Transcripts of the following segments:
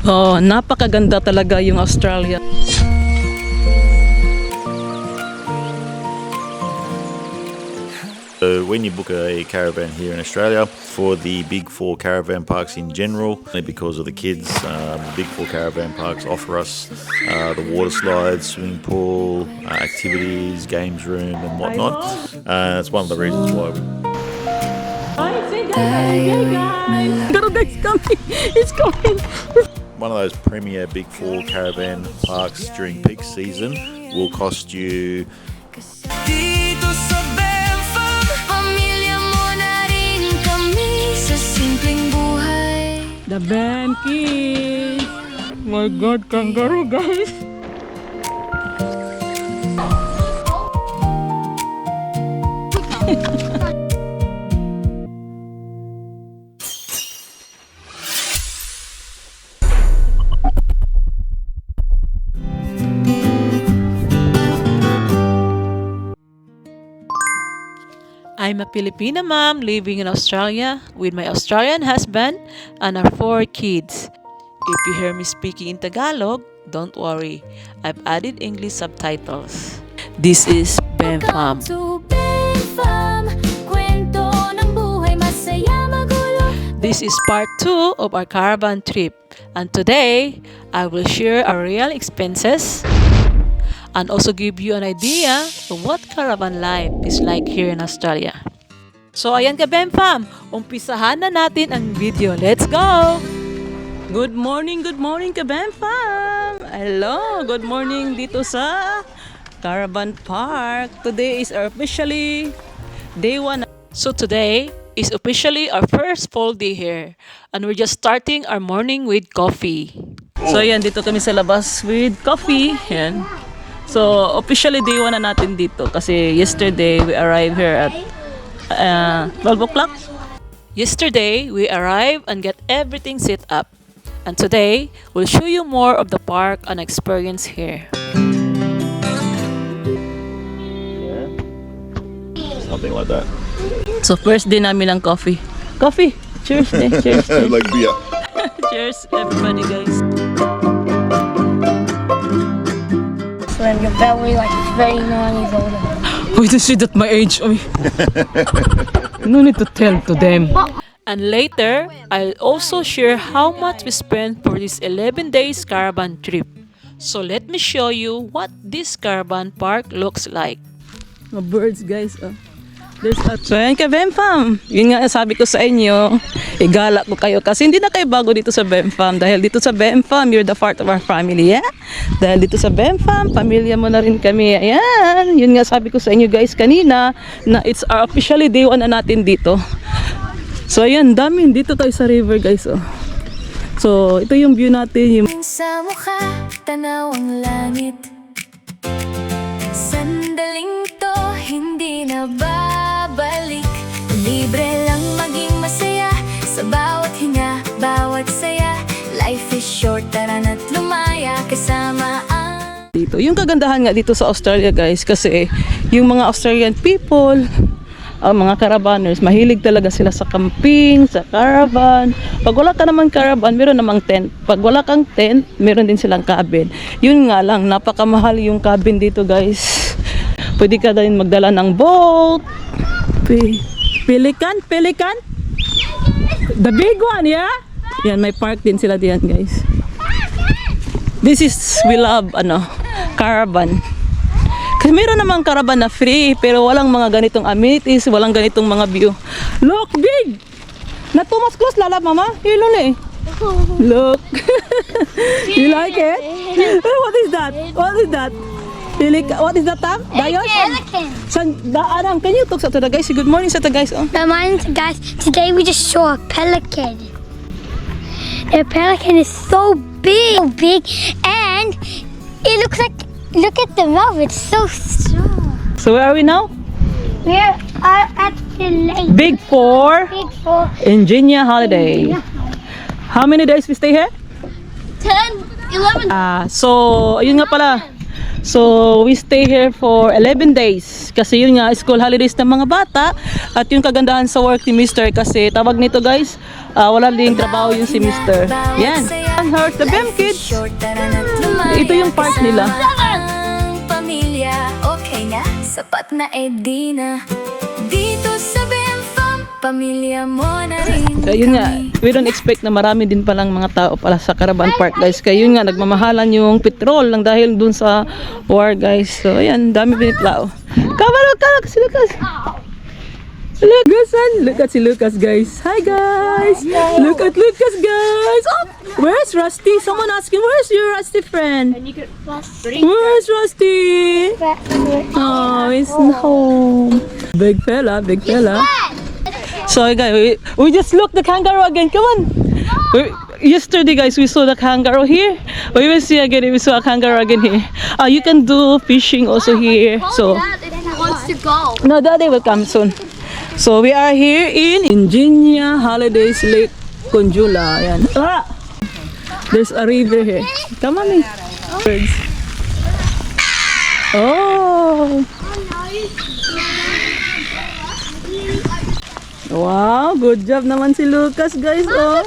Oh, napakaganda talaga yung Australia. So when you book a caravan here in Australia, for the big four caravan parks in general, because of the kids, the big four caravan parks offer us the water slides, swimming pool, activities, games room and whatnot. It's one of the reasons why It's coming! It's coming! one of those premier big four caravan parks during peak season will cost you Dito sa Benfam, pamilya mo na rin kami sa simpleng buhay. The Ben Kids! My God, kangaroo guys! I'm a Filipina mom living in Australia with my Australian husband and our 4 kids. If you hear me speaking in Tagalog, don't worry. I've added English subtitles. This is Benfam. To Benfam, kwento ng buhay masaya magulo. This is part 2 of our caravan trip. And today, I will share our real expenses and also give you an idea of what caravan life is like here in Australia. So ayan ka Benfam, umpisahan na natin ang video. Let's go! Good morning ka Benfam! Hello, good morning dito sa Caravan Park. Today is our officially day 1. So today is officially our first full day here. And we're just starting our morning with coffee. So ayan, dito kami sa labas with coffee. Ayan. So, officially day 1 na natin dito kasi yesterday we arrived here at 12 o'clock. Yesterday, we arrived and get everything set up. And today, we'll show you more of the park and experience here. something like that. So, first day namin ng coffee. Coffee! Cheers! Cheers! Like beer. Cheers, everybody, guys. Slim, you're very 9 years old. Why do you say that my age? Oy. No need to tell to them. And later, I'll also share how much we spent for this 11 days caravan trip. So let me show you what this caravan park looks like. Mga birds, guys. There's a... So yan ka, Benfam. Yun nga sabi ko sa inyo, igala ko kayo kasi hindi na kayo bago dito sa Benfam. Dahil dito sa Benfam, you're the part of our family, yeah? Dahil dito sa Benfam, pamilya mo na rin kami. Ayan, yun nga sabi ko sa inyo guys kanina, na it's our officially day 1 na natin dito. So ayan, dami. Dito tayo sa river guys, oh. So, ito yung view natin. Sa mukha, tanaw ang langit. Sandaling to, hindi na babalik. Libre lang maging masaya sa bawat hinga, bawat saya. Life is short, tara na't lumaya kasama ang... Dito. Yung kagandahan nga dito sa Australia guys, kasi yung mga Australian people, mga caravanners, mahilig talaga sila sa camping, sa caravan. Pag wala ka naman caravan, meron namang tent. Pag wala kang tent, meron din silang cabin. Yun nga lang, napakamahal yung cabin dito guys. Pwede ka din magdala ng boat. Pelican? The big one, yeah? Yan, may park din sila diyan guys. This is, we love, caravan. Kasi meron namang caravan na free, pero walang mga ganitong amenities, walang ganitong mga view. Look, big! Na too much close, lala, mama. Hilon eh. Look. You like it? What is that? What is that? What is that, Tam? Dayos? Adam, can you talk to the guys? Good morning sa the guys. Oh. Good morning, guys. Today we just saw a pelican. The pelican is so big, and it looks like, look at the mouth, it's so strong. So where are we now? We are at the lake. Big Four Big Four. Ingenia Holiday. How many days we stay here? 10, 11. So, ayun nga pala. So, we stay here for 11 days. Kasi yun nga, school holidays ng mga bata. At yung kagandahan sa work ni Mr. kasi tawag nito guys, wala ding trabaho yung si Mr. Yan. And her, the BEM kids. Ito yung part nila. Ang pamilya, okay nga, sapat na Edina. Dito sa BEM Fam, pamilya mo na rin Kaya yun nga, kami. we don't expect na marami din palang mga tao pala sa Caravan Park guys. Kaya yun nga, nagmamahalan yung petrol lang dahil dun sa war guys. So ayan, dami binitlao. Kabalo ka, si Lucas. Look at si Lucas guys. Hi guys. Look at Lucas guys. Oh, where's Rusty? Someone asking, where's your Rusty friend? Where's Rusty? Oh, he's home. Big fella, big fella. So guys, we just look the kangaroo again. Come on. Yesterday guys, we saw the kangaroo here. We will see again if we saw a kangaroo again here. You can do fishing also here. So wants to go. no, daddy will come soon. So we are here in Ingenia Holidays Lake Conjula. Ayan. There's a river here. Come on, birds. Oh. Wow, good job naman si Lucas, guys. Oh.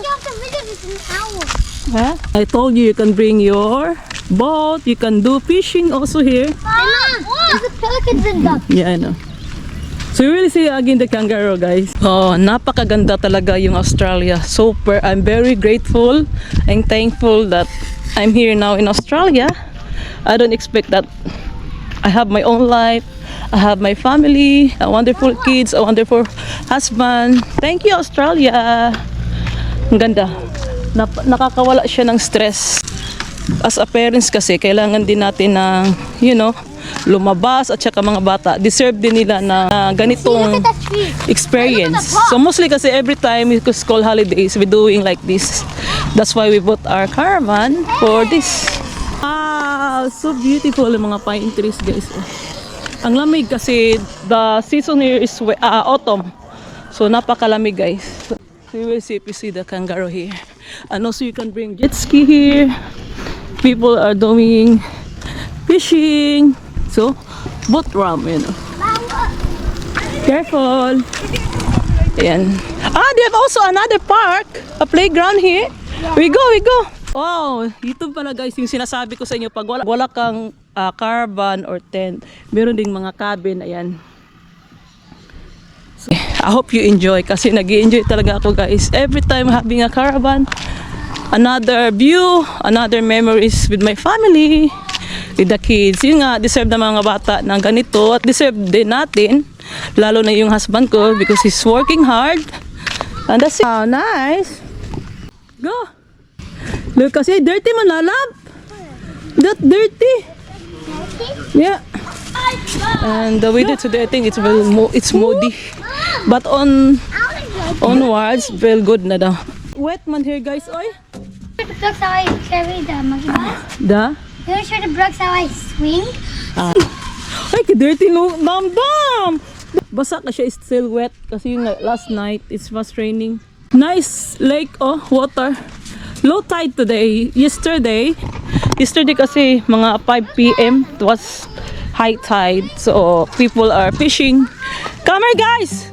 Huh? I told you can bring your boat. You can do fishing also here. There's a pelicans and ducks. Yeah, I know. So you really see again the kangaroo, guys. Oh, napakaganda talaga yung Australia. Super. I'm very grateful and thankful that I'm here now in Australia. I don't expect that I have my own life. I have my family, a wonderful kids, a wonderful husband. Thank you, Australia. Ang ganda. Nakakawala siya ng stress. As a parents kasi, kailangan din natin ng, lumabas at saka mga bata. Deserve din nila na ganitong experience. So mostly kasi every time we school holidays, we're doing like this. That's why we bought our caravan for this. Wow, so beautiful yung mga pine trees, guys. Ang lamig kasi the season here is autumn. So napakalamig, guys. So you will see if you see the kangaroo here. And also you can bring jet ski here. People are doing fishing. So, boat ramp, Careful. Ayan. They have also another park, a playground here. We go. Wow, ito pala guys yung sinasabi ko sa inyo. Pag wala kang caravan or tent, meron ding mga cabin, ayan. So, I hope you enjoy kasi nag-i-enjoy talaga ako guys. Every time having a caravan, another view, another memories with my family, with the kids. Yun nga, deserve na mga bata ng ganito at deserve din natin, lalo na yung husband ko because he's working hard. And that's it. Oh, nice. Go. Look kasi, dirty man lalab. That dirty. Yeah. And the weather today, I think it's moody. But onwards, very good na daw. Wet man here guys, oy. The blocks how I carry the monkey bars. Da? You want to show the blocks how I swing? Ay, dirty no, bam! Basa ka siya, still wet kasi yung last night it was raining. Nice lake, water. Low tide today. Yesterday kasi mga 5 p.m. it was high tide. So people are fishing. Come here guys!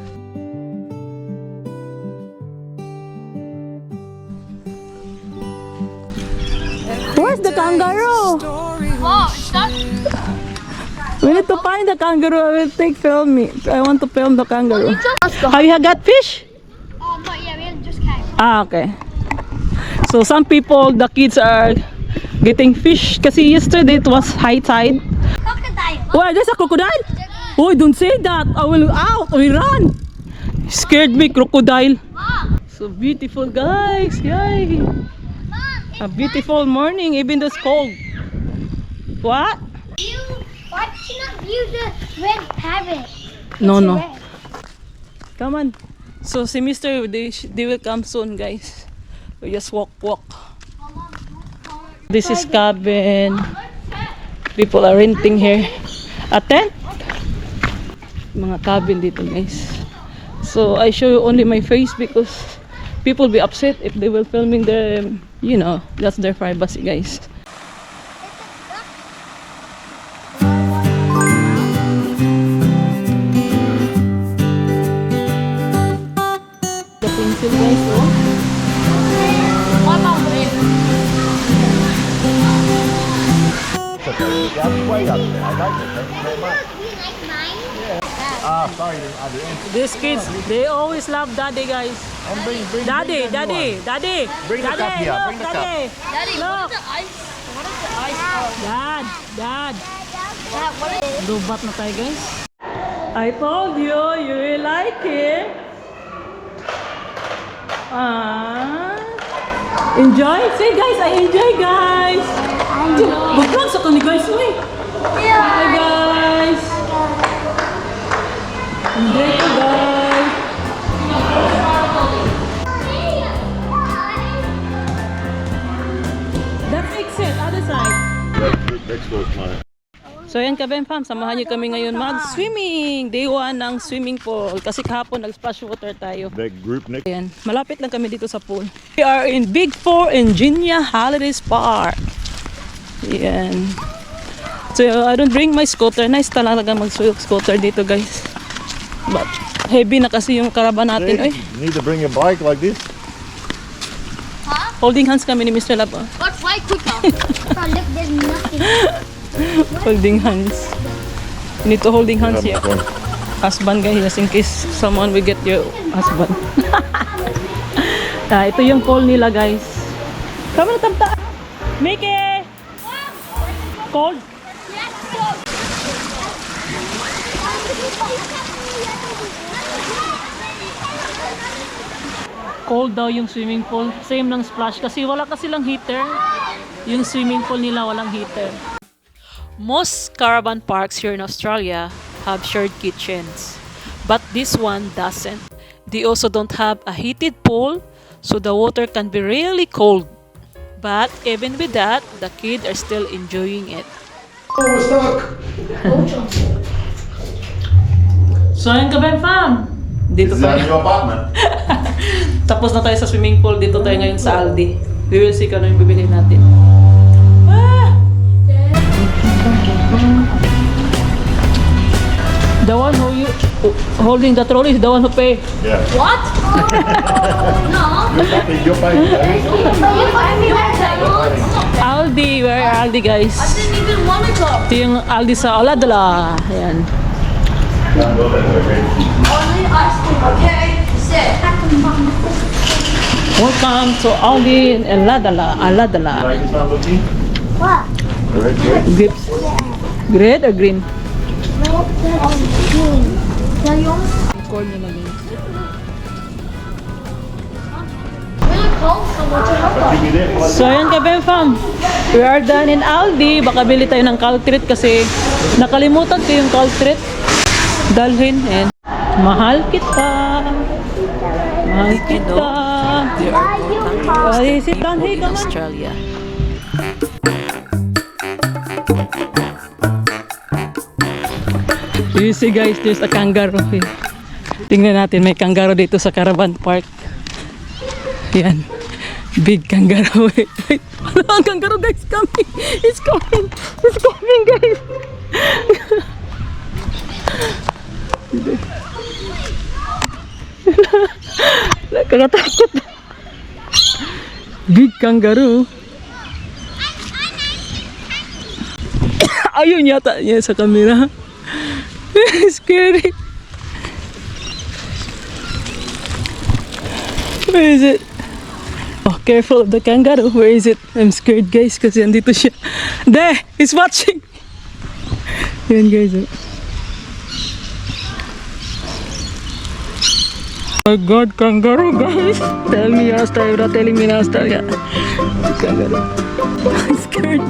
Where's the kangaroo? We need to find the kangaroo. I will film me. I want to film the kangaroo. Have you got fish? Not yet. We just came. Okay. So some people, the kids are getting fish kasi yesterday it was high tide. Crocodile. Why, there's a crocodile? Oh, don't say that. I will out. I will run. Scared me, crocodile. So beautiful, guys. Yay. A beautiful morning, even though it's cold. What? Why did you not view the red parrot? No. Red. Come on. So si Mr. They will come soon, guys. We just walk. This is cabin. People are renting here. A tent? Mga cabin dito, guys. So I show you only my face because people will be upset if they will filming their, that's their privacy, guys. way up there. I like it. Thank you very much. Sorry, I didn't. These kids, they always love daddy, guys. Bring Daddy, the new one. daddy. Bring the cup here, Look, bring the cup. daddy. Daddy, Look. what is the ice? Dad. What is Lubat na tayo, guys. I told you, you will like it. Enjoy? Say, guys, I enjoy, guys. Bukan sa kani, guys. Uy. Hi, guys. Enjoy ko, guys. That's exit, other side. Next door's mine. So yan ka, Ben Fam, samahan niyo kami ngayon mag-swimming. Day 1 ng swimming pool. Kasi kahapon nag-splash water tayo. That group next. Ayan, malapit lang kami dito sa pool. We are in Big 4 Ingenia Holidays Park. Ayan. So I don't bring my scooter. Nice talaga mag-scooter dito, guys. But heavy na kasi yung caravan natin. Ay, You need to bring a bike like this. holding hands kami ni Mr. Lab. What's why quicker? Oh, look, there's nothing. Holding hands. You need to holding hands here. Husband, guys, in case someone will get your husband. Ito yung pool nila, guys. Kami na tamta. Mickey! Cold? Cold daw yung swimming pool. Same ng splash kasi wala kasi lang heater. Yung swimming pool nila walang heater. Most caravan parks here in Australia have shared kitchens, but this one doesn't. They also don't have a heated pool, so the water can be really cold. But even with that, the kids are still enjoying it. Oh, we're stuck. So ayun ka, Ben Fam! Dito Is that tayo. your apartment? Tapos na tayo sa swimming pool. Dito tayo ngayon sa Aldi. We will see kung ano yung bibili natin. The one who you holding the trolley is the one who pay. Yeah. What? No. You're paying. Aldi, where are Aldi, guys? I didn't even want to go. Ito yung Aldi sa Oladala. Ayan. Only ice cream, okay? Sit. Welcome to Aldi in Oladala. Oladala. Like this one looking? What? The red grape? Grapes. Red or green? No, that's green. Now you want Corn na lang. Really cold, so what's your help? Give me that. So ayan ka, Ben Fam. We are done in Aldi. Baka bili tayo ng Caltreat kasi nakalimutan ko yung Caltreat. Dalhin and mahal kita. Mahal kita. There are more What is it, Dan? Hey, in come on. Australia. You see, guys, there's a kangaroo here. Tingnan natin, may kangaroo dito sa caravan park. Yan. Big kangaroo. Wait. Ano ang kangaroo, guys? Coming. It's coming. It's coming, guys. Nakakatakot. Big kangaroo. Ayun yata niya sa camera. Scary. Where is it? Oh, careful of the kangaroo. Where is it? I'm scared, guys, kasi andito siya. There! He's watching! Yan, guys. Oh God, kangaroo, guys! Tell me your story. You're not telling me your story. Kangaroo. I'm scared.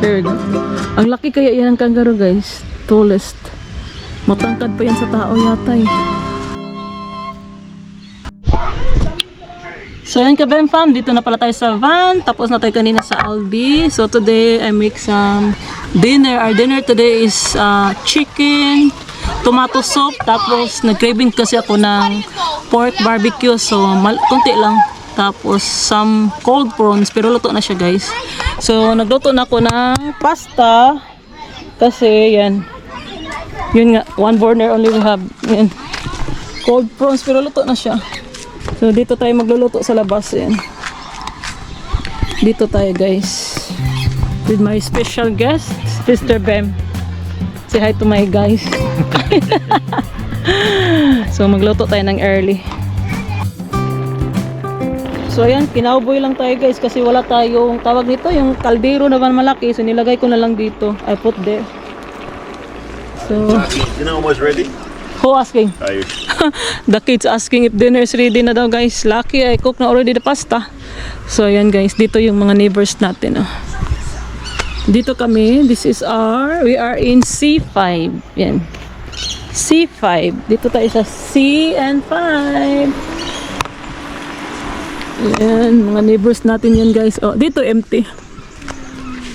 There we go. Ang laki kaya yan ng kangaroo, guys. Tallest. Matangkad pa yan sa tao yata eh. So yan ka, Ben Fam, dito na pala tayo sa van. Tapos na tayo kanina sa Aldi. So today I make some dinner. Our dinner today is chicken, tomato soup. Tapos nag-craving kasi ako ng pork barbecue. So konti lang. Tapos some cold prawns. Pero luto na siya, guys. So nagluto na ako ng pasta. Kasi yan. Yun nga, one burner only we have. Yan. Cold prawns, pero luto na siya. So dito tayo magluluto sa labas. Yan. Dito tayo, guys. with my special guest, Sister Bem. Say hi to my guys. So magluto tayo ng early. So ayan, kinauboy lang tayo guys kasi wala tayong tawag nito, yung kaldero naman malaki. So nilagay ko na lang dito. I put there. So, Dinner almost ready? who asking? Ayush. The kids asking if dinner is ready na daw guys. Lucky I cook na already the pasta. So ayan guys, dito yung mga neighbors natin. Oh. Dito kami, we are in C5. Yan. C5. Dito tayo sa C and 5. Ayan, mga neighbors natin yan guys. Oh, dito empty.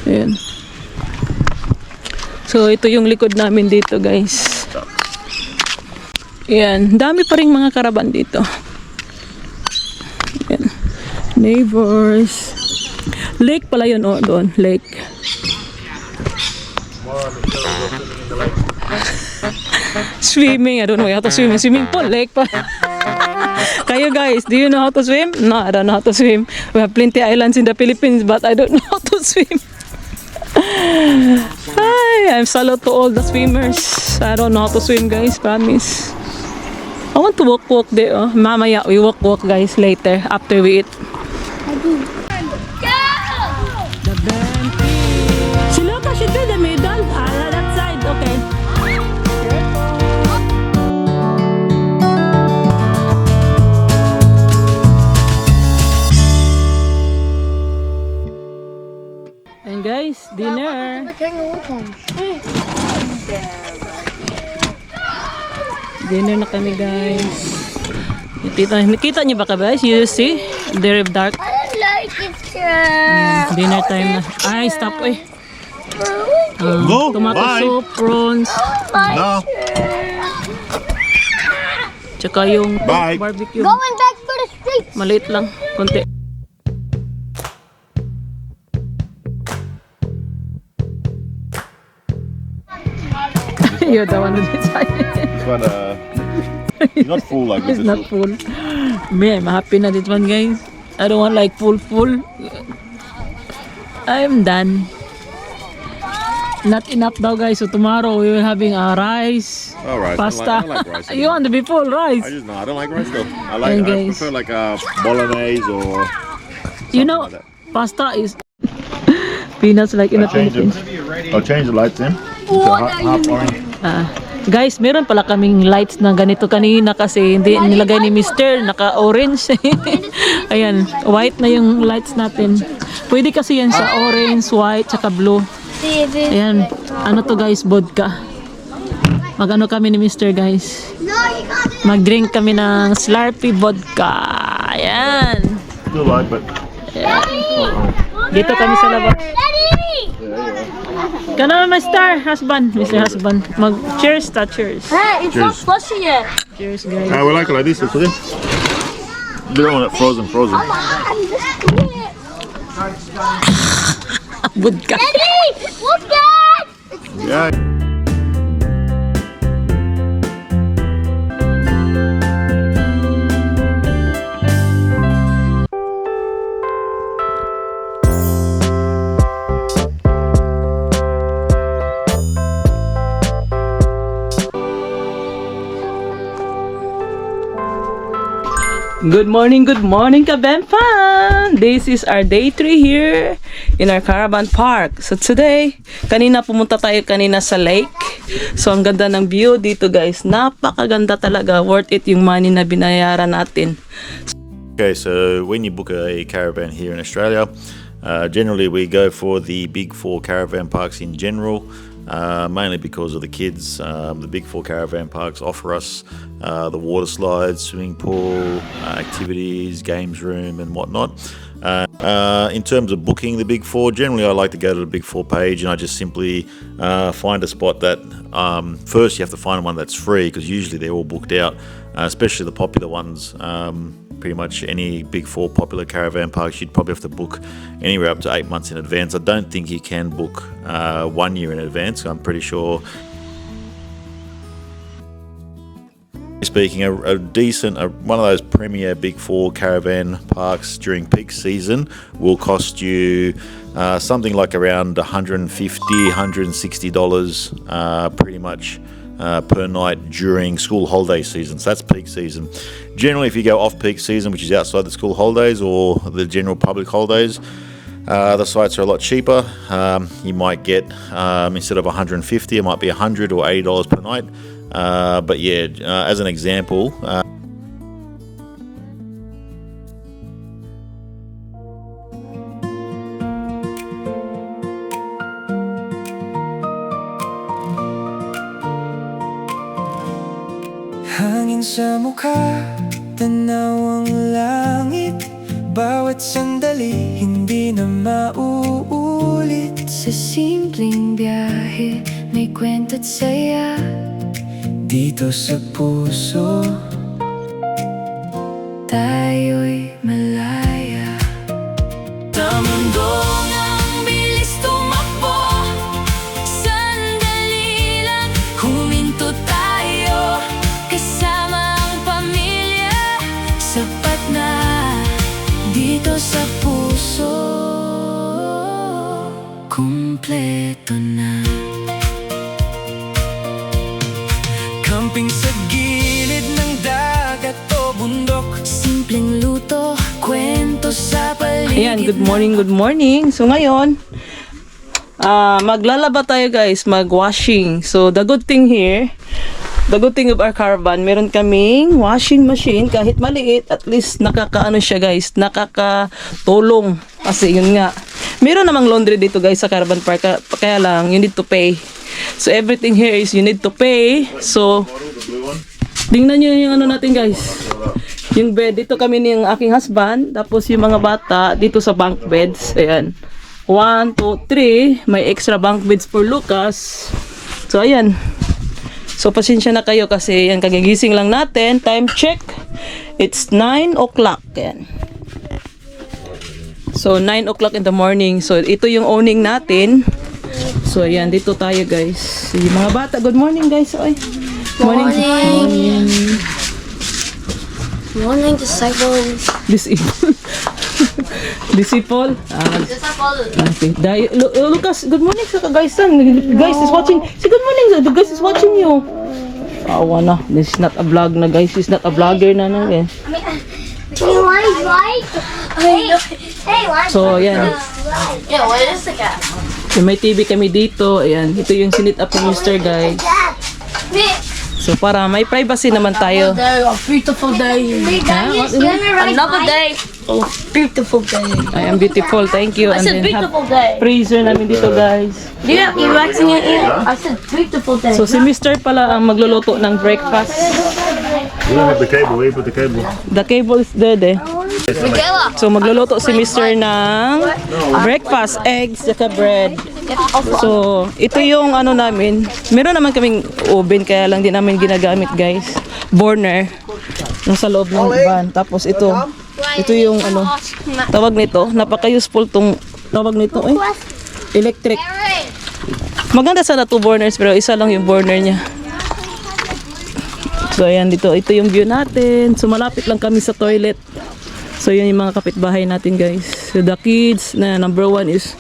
Ayan. So, ito yung likod namin dito guys. Ayan, dami pa rin mga karaban dito. Ayan. Neighbors. Lake pala yun, oh, doon. Lake. Swimming, I don't know how to swim. Swimming pool, lake pa. Kayo guys, do you know how to swim? No, I don't know how to swim. We have plenty islands in the Philippines, but I don't know how to swim. Hi, I'm salute to all the swimmers. I don't know how to swim guys, promise. I want to walk there. Oh. Mamaya, we walk guys later after we eat. The band. Si Loka should do the middle. That side, okay. And guys, dinner. Dinner na kami guys. Nakita niyo ba ka guys? You see? There is dark. I like it, sir. Dinner time na. Ay, stop eh. Go. Tomato Bye. soup, prawns, No. tsaka yung Bye. barbecue. Going back to the street. Maliit lang, konti. You're the one who decided. This one, it's not full like this. It's not full. Me, I'm happy na this one, guys. I don't want like full. I'm done. Not enough daw, guys. So tomorrow we're having rice, Oh, rice. pasta. I don't like rice You want to be full rice? I don't like rice though. And I guys. prefer like bolognese or You know, like that. pasta is peanuts like in the Philippines. I'll change the lights in. Half orange. Guys, meron pala kaming lights na ganito kanina kasi hindi nilagay ni Mr. Naka-orange. Ayan, white na yung lights natin. Pwede kasi yan sa orange, white, tsaka blue. Ayan, ano to guys, vodka. Mag-ano kami ni Mr. guys. Mag-drink kami ng Slurpee vodka. Ayan. Still light, but Dito kami sa labas. Daddy! Gano'n my star, husband, Mr. Husband. Mag-cheers ta, cheers. Hey, it's not flushy yet. Cheers guys. we like it like this. It's okay. We don't want it frozen. Vodka. Daddy! Look, Dad! Yeah. Good morning, Kabempan! This is our day 3 here in our caravan park. So today, pumunta tayo sa lake. So ang ganda ng view dito guys. Napakaganda talaga. Worth it yung money na binayaran natin. Okay, so when you book a caravan here in Australia, generally we go for the big 4 caravan parks in general. Mainly because of the kids. The big 4 caravan parks offer us the water slides, swimming pool, activities, games room and whatnot. In terms of booking the big 4, generally I like to go to the big 4 page and I just simply find a spot that first you have to find one that's free because usually they're all booked out, especially the popular ones. Pretty much any big 4 popular caravan parks you'd probably have to book anywhere up to 8 months in advance. I don't think you can book 1 year in advance. I'm pretty sure Speaking, a decent, one of those premier Big Four caravan parks during peak season will cost you something like around $150, $160 pretty much per night during school holiday season. So that's peak season. Generally, if you go off peak season, which is outside the school holidays or the general public holidays, the sites are a lot cheaper. You might get, instead of $150, it might be $100 or $80 per night. But yeah, as an example, hangin sa mukha, tanaw ang langit. Bawat sandali, hindi na mauulit. Sa simpleng biyahe, may kwento at saya. Dito sa puso, Tayo'y malaya. Tamundong ang bilis tumakbo. Sandali lang, huminto tayo. Kasama ang pamilya, sapat na. Dito sa puso, kumpleto na. camping sa gilid ng dagat o bundok. Simpleng luto, kwento sa paligid. Ayan, good morning, good morning. So ngayon, maglalaba tayo guys, mag-washing. So the good thing here, the good thing of our caravan, meron kaming washing machine. Kahit maliit, at least nakakaano siya guys, nakakatulong. Kasi yun nga, meron namang laundry dito guys sa caravan park, kaya lang, you need to pay. So everything here is you need to pay. So tingnan nyo yung ano natin guys, yung bed. Dito kami ng aking husband, tapos yung mga bata dito sa bunk beds. Ayan, 1, 2, 3. May extra bunk beds for Lucas. So ayan, so pasensya na kayo kasi yan, kagigising lang natin. Time check, it's 9 o'clock. Ayan, so 9 o'clock in the morning. So ito yung owning natin. So ayan, dito tayo guys. Yung mga bata, good morning guys. Oy, morning. Morning, disciples. Disciple. Disciple. Okay. Lucas, good morning sa guys. Guys is watching. Say good morning. The guys is watching you. Awa na. This is not a vlog na guys. This is not a vlogger na na. Eh. You want right? Hey, what? So ayan. Yeah, what is the cat? So, may TV kami dito. Ayan. Ito yung sinit up ni Mr. guys. So para may privacy naman tayo. A beautiful day. Another day. Oh, beautiful day. I am beautiful. Thank you. I said beautiful day. Freezer namin dito guys. Yeah, you waxing your ear? I said beautiful day. So si Mr. pala ang magluluto ng breakfast. you don't have the cable. Where you put the cable? The cable is dead eh. Miguela. So magluluto si Mr. ng breakfast, eggs, saka bread. So ito yung ano namin. Meron naman kaming oven kaya lang din namin ginagamit guys. Burner. Nasa loob ng van. Tapos ito yung ano, tawag nito. Napaka-useful tong tawag nito eh. Electric. Maganda sana 2 burners pero isa lang yung burner niya. So ayan dito, ito yung view natin. So malapit lang kami sa toilet. So yun yung mga kapitbahay natin guys. So the kids na number 1 is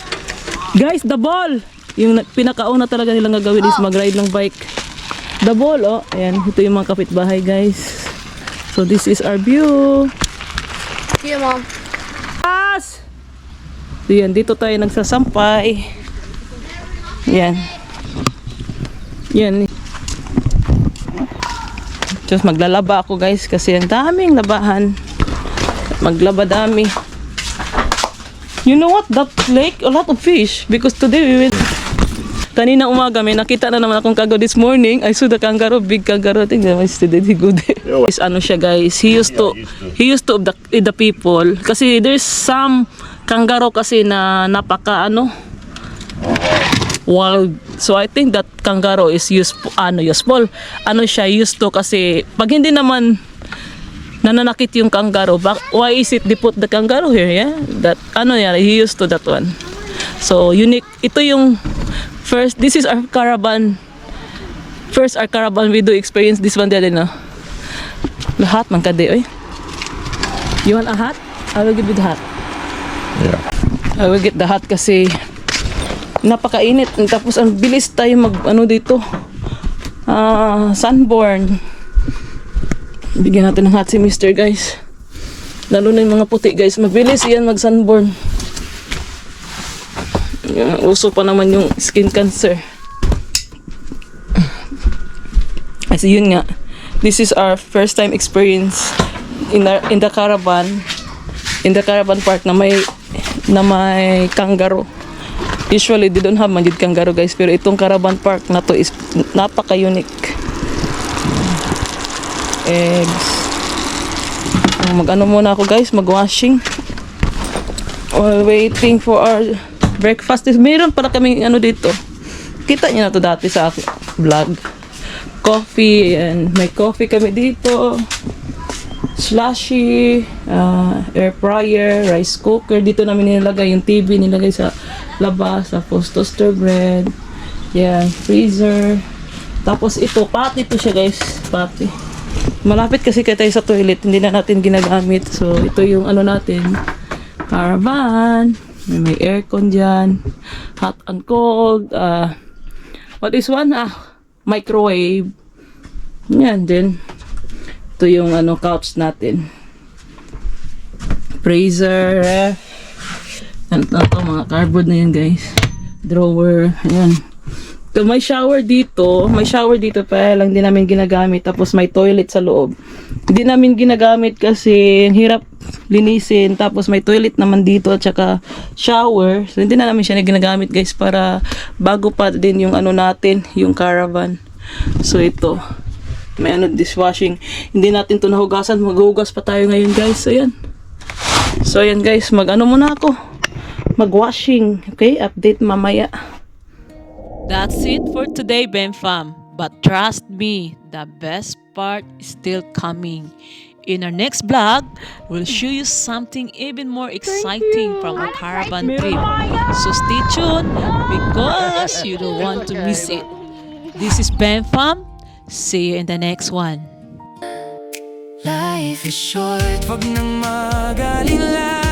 guys, the ball. Yung pinakauna talaga nilang gagawin is mag-ride ng bike. The ball, oh. Ayan, ito yung mga kapitbahay guys. So this is our view. Here, Mom. Pass! So yan, dito tayo nagsasampay. Yan. Yan. Just maglalaba ako guys kasi ang daming labahan. Maglaba dami. You know what? That lake, a lot of fish. Because today we went... Kanina umaga may nakita na naman akong kangaroo this morning. I saw the kangaroo, big kangaroo. I think that was today good. Is ano siya guys. He used to the people. Kasi there's some kangaroo kasi na napaka ano wild. So I think that kangaroo is useful. Ano siya used to kasi pag hindi naman nananakit yung kangaroo, why is it they put the kangaroo here? Yeah, that ano yan, he used to that one. So unique. Ito yung first. This is our caravan. First our caravan we do experience this one din, no? Lahat man kadi, oy. You want a hat? I will give you the hat. Yeah. I will get the hat kasi napakainit. Tapos ang bilis tayo mag ano dito. Sunburn. Bigyan natin ng hat si Mr. guys. Lalo na yung mga puti guys. Mabilis yan mag sunburn. Uso pa naman yung skin cancer. Kasi yun nga. This is our first time experience in the caravan. In the caravan park na may kangaroo. Usually they don't have manjid kangaroo guys, pero itong caravan park na to is napaka-unique. Eggs. Mag-ano muna ako guys, mag-washing. While waiting for our breakfast. Meron pala kaming ano dito. Kita niyo na to dati sa vlog. Coffee, and may coffee kami dito. Slushy, air fryer, rice cooker. Dito namin nilagay yung TV, nilagay sa labas, tapos toaster bread. Yan, freezer. Tapos ito, pati to siya guys, pati. Malapit kasi tayo sa toilet, hindi na natin ginagamit. So, ito yung ano natin, caravan. May aircon dyan. Hot and cold. What is one? Microwave. Yan din. Ito yung ano, couch natin. Freezer, ref. Ano to, mga cardboard na yan guys. Drawer. Ayan. So, may shower dito pa lang, hindi namin ginagamit. Tapos may toilet sa loob. Hindi namin ginagamit kasi hirap linisin. Tapos may toilet naman dito at saka shower. So hindi na namin siya ginagamit guys, para bago pa din yung ano natin, yung caravan. So ito, may ano, dishwashing. Hindi natin to nahugasan. Maghugas pa tayo ngayon guys. So ayan guys, mag-ano muna ako. Mag-washing. Okay, update mamaya. That's it for today, BEMFAM. But trust me, the best part is still coming. In our next vlog, we'll show you something even more exciting from our caravan trip. So stay tuned because you don't want to miss it. This is BEMFAM. See you in the next one. Life is short, wag nang mag-alala.